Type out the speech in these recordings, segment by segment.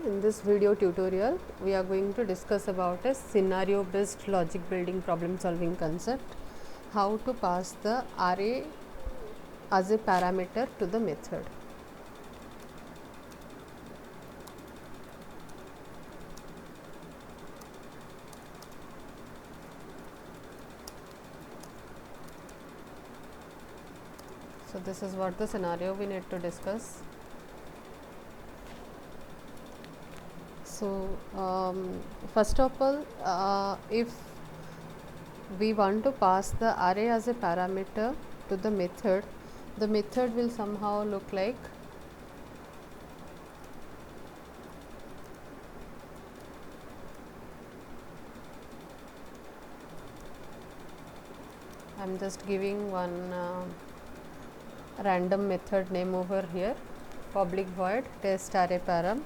In this video tutorial, we are going to discuss about a scenario based logic building problem solving concept, how to pass the array as a parameter to the method. So this is what the scenario we need to discuss. So first of all, if we want to pass the array as a parameter to the method will somehow look like I am just giving one random method name over here, public void test array param,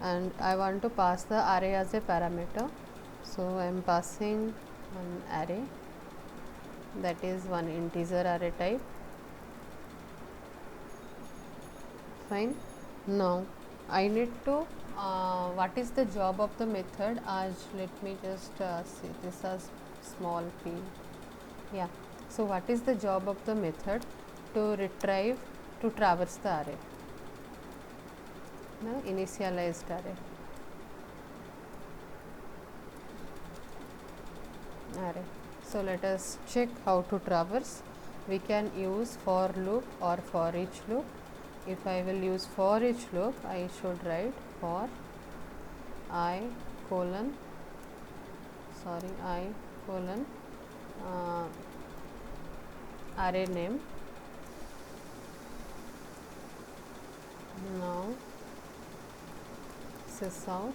and I want to pass the array as a parameter. So I am passing one array, that is one integer array type. Fine. Now I need to what is the job of the method? As let me just see this as small p. Yeah. So what is the job of the method? To retrieve, to traverse the array, the initialized array. So let us check how to traverse. We can use for loop or for each loop. If I will use for each loop, I should write for I colon array name. Now sys out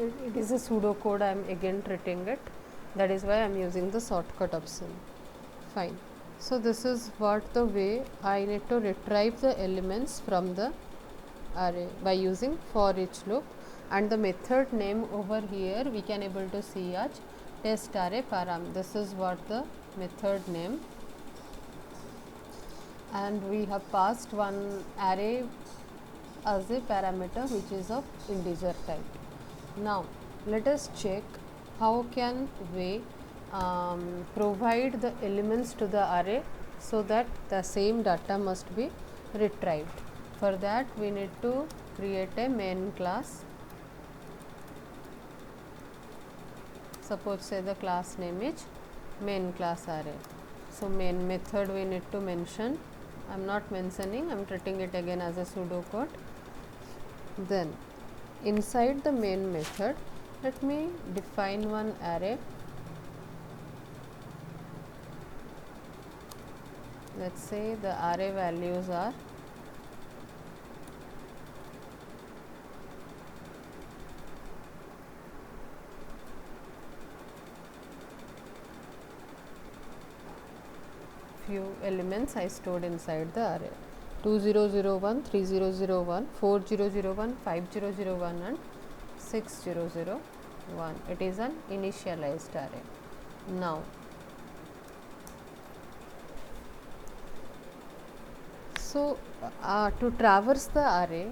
it is a pseudo code. I am again treating it, that is why I am using the shortcut option. Fine. So this is what the way I need to retrieve the elements from the array by using for each loop, and the method name over here we can able to see as test array param. This is what the method name, and we have passed one array as a parameter which is of integer type. Now let us check how can we provide the elements to the array so that the same data must be retrieved. For that we need to create a main class. Suppose say the class name is main class array. So main method we need to mention. I am not mentioning, I am treating it again as a pseudo code. Then inside the main method, let me define one array. Let's say the array values are few elements I stored inside the array: 2001, 3001, 4001, 5001 and 6001. It is an initialized array. Now so to traverse the array,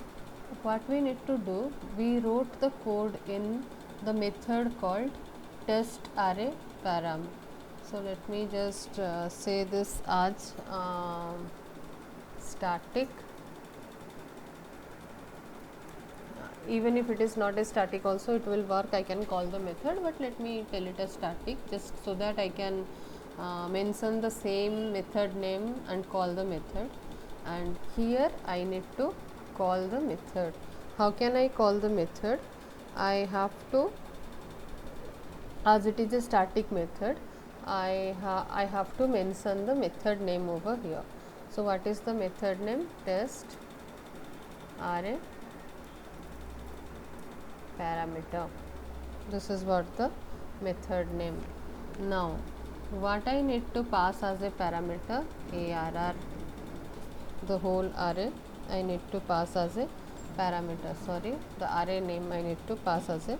what we need to do, we wrote the code in the method called test array param. So let me just say this as static. Even if it is not a static also it will work, I can call the method, but let me tell it as static just so that I can mention the same method name and call the method. And here I need to call the method. How can I call the method? I have to, as it is a static method, I have to mention the method name over here. So what is the method name? Test array parameter. This is what the method name. Now what I need to pass as a parameter? ARR, the whole array I need to pass as a parameter. Sorry, the array name I need to pass as a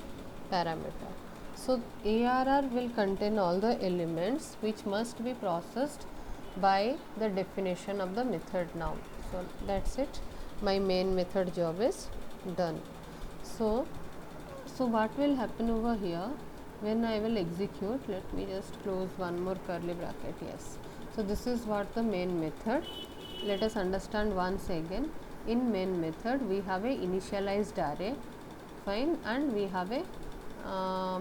parameter. So ARR will contain all the elements which must be processed by the definition of the method now. So that's it, my main method job is done. So what will happen over here when I will execute? Let me just close one more curly bracket. Yes, so this is what the main method. Let us understand once again. In main method we have a initialized array, fine, and we have a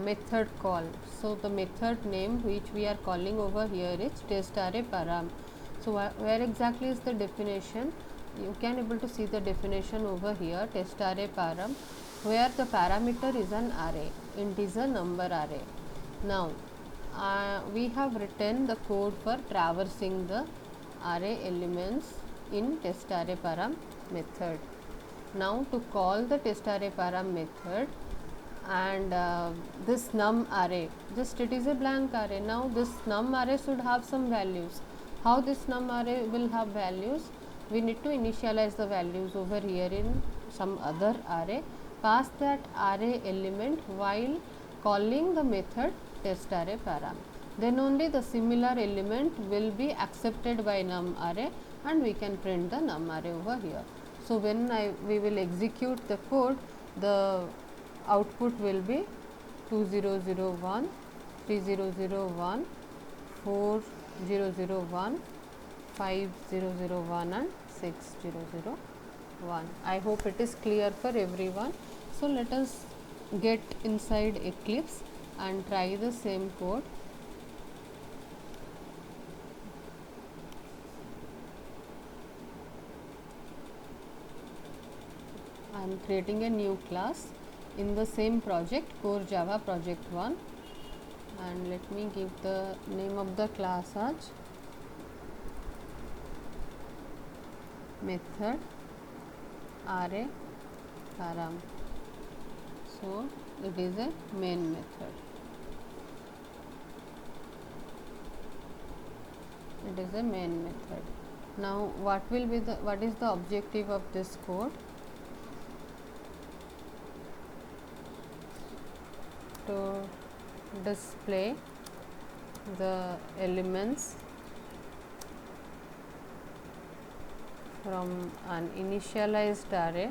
method call. So the method name which we are calling over here is test array param. So where exactly is the definition? You can able to see the definition over here, test array param, where the parameter is an array, integer number array. Now we have written the code for traversing the array elements in test array param method. Now to call the test array param method, and this num array, just it is a blank array. Now this num array should have some values. How this num array will have values? We need to initialize the values over here in some other array, pass that array element while calling the method test array param. Then only the similar element will be accepted by num array and we can print the num array over here. So when we will execute the code, the output will be 2001, 3001, 4001, 5001 and 6001. I hope it is clear for everyone. So let us get inside Eclipse and try the same code. I am creating a new class in the same project, Core Java project 1, and let me give the name of the class as method array param. So it is a main method. It is a main method. Now what is the objective of this code? To display the elements from an initialized array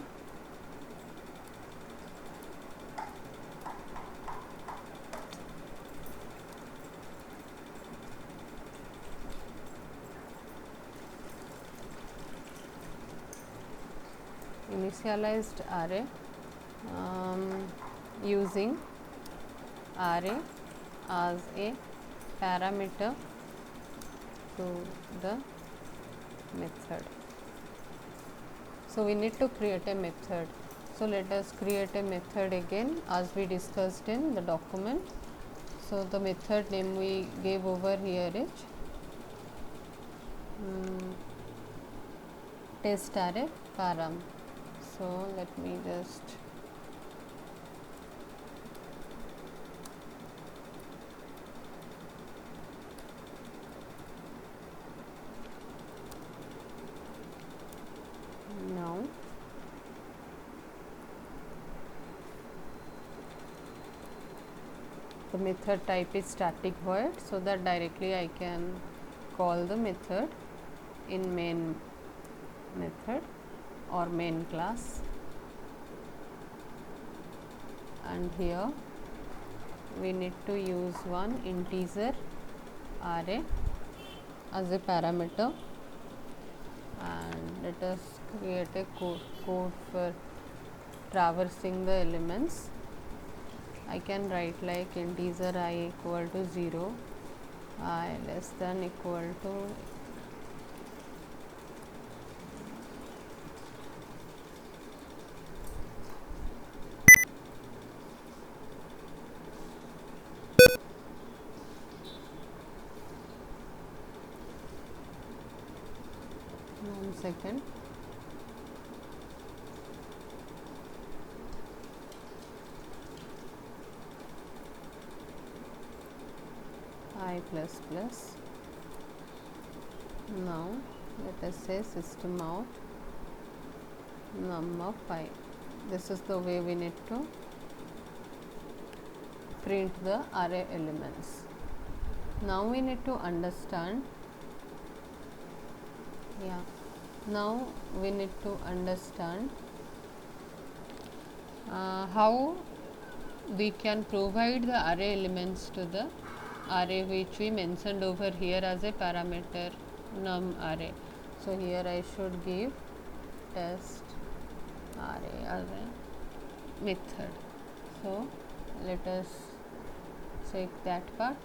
using array as a parameter to the method. So we need to create a method. So let us create a method again as we discussed in the document. So the method name we gave over here is test array param. So let me just now the method type is static void, so that directly I can call the method in main method or main class, and here we need to use one integer array as a parameter, and let us create a code for traversing the elements. I can write like integer I equal to 0, I less than equal to second. I plus plus. Now let us say system out num of I. This is the way we need to print the array elements. Now we need to understand Yeah, now we need to understand how we can provide the array elements to the array which we mentioned over here as a parameter num array. So here I should give test array as a method. So let us check that part.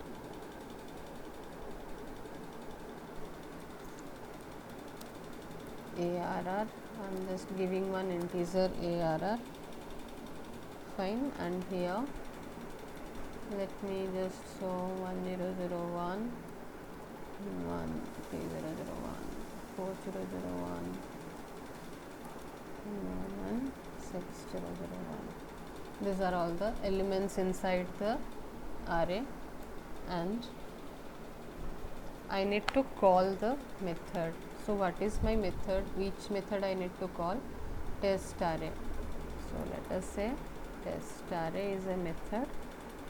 ARR, I'm just giving one integer ARR, fine, and here let me just show 1001, 13001, 4001, 6001. These are all the elements inside the array, and I need to call the method. So what is my method? Which method I need to call? Test array. So let us say test array is a method.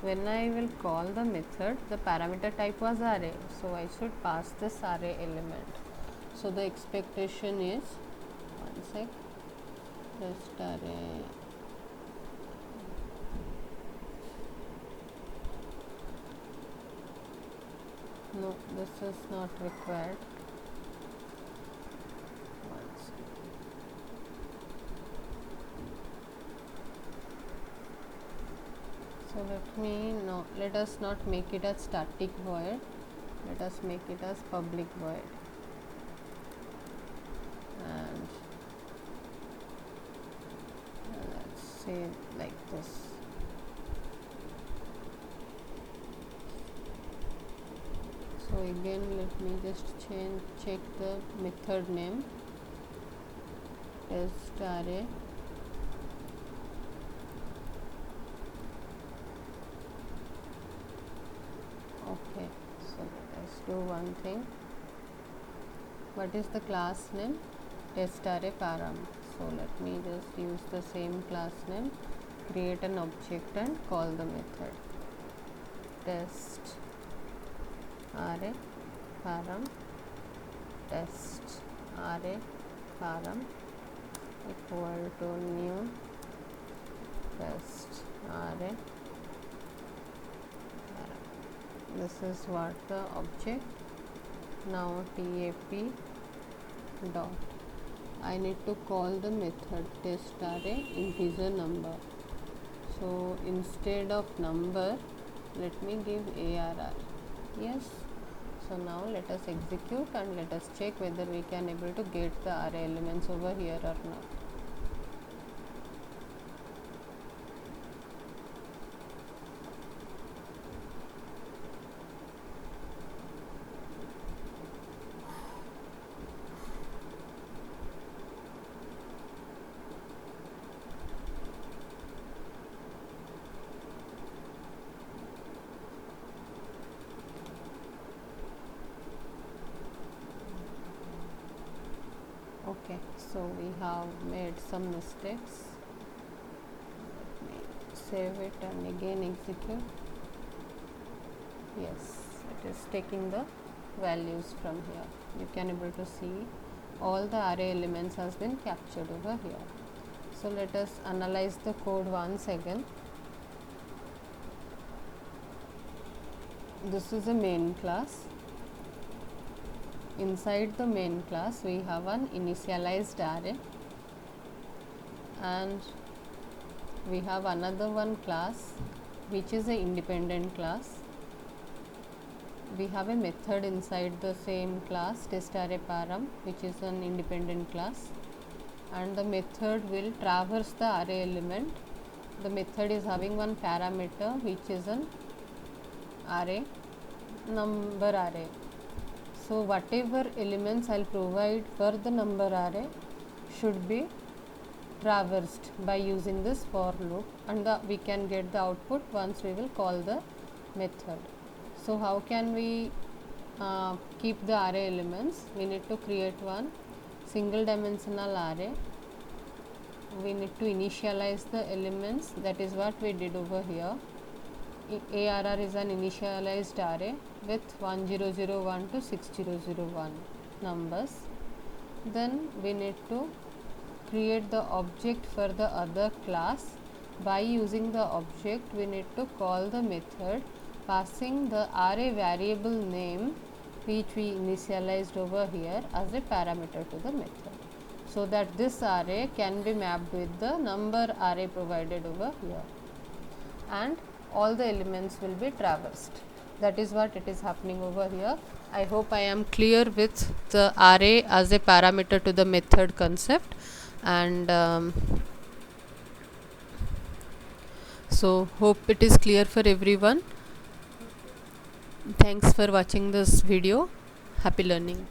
When I will call the method, the parameter type was array, so I should pass this array element. So the expectation is, one sec, test array no, this is not required. So let us not make it as static void, let us make it as public void, and let's say like this. So again let me just check the method name, test array, okay. So let us do one thing. What is the class name? Test array param. So let me just use the same class name, create an object and call the method test array param, test array param equal to new test array param. This is what the object. Now tap dot, I need to call the method test array integer number. So instead of number, let me give ARR. Yes. So now let us execute and let us check whether we can able to get the array elements over here or not. Okay, so we have made some mistakes. Let me save it and again execute. Yes, it is taking the values from here. You can able to see all the array elements has been captured over here. So let us analyze the code once again. This is a main class. Inside the main class we have an initialized array, and we have another one class which is an independent class. We have a method inside the same class, test array param, which is an independent class, and the method will traverse the array element. The method is having one parameter which is an array, number array. So whatever elements I'll provide for the number array should be traversed by using this for loop, and we can get the output once we will call the method. So how can we keep the array elements? We need to create one single dimensional array. We need to initialize the elements. That is what we did over here. ARR is an initialized array with 1001 to 6001 numbers, then we need to create the object for the other class. By using the object, we need to call the method passing the array variable name which we initialized over here as a parameter to the method, so that this array can be mapped with the number array provided over here, and all the elements will be traversed. That is what it is happening over here. I hope I am clear with the array as a parameter to the method concept, and so hope it is clear for everyone. Thanks for watching this video. Happy learning.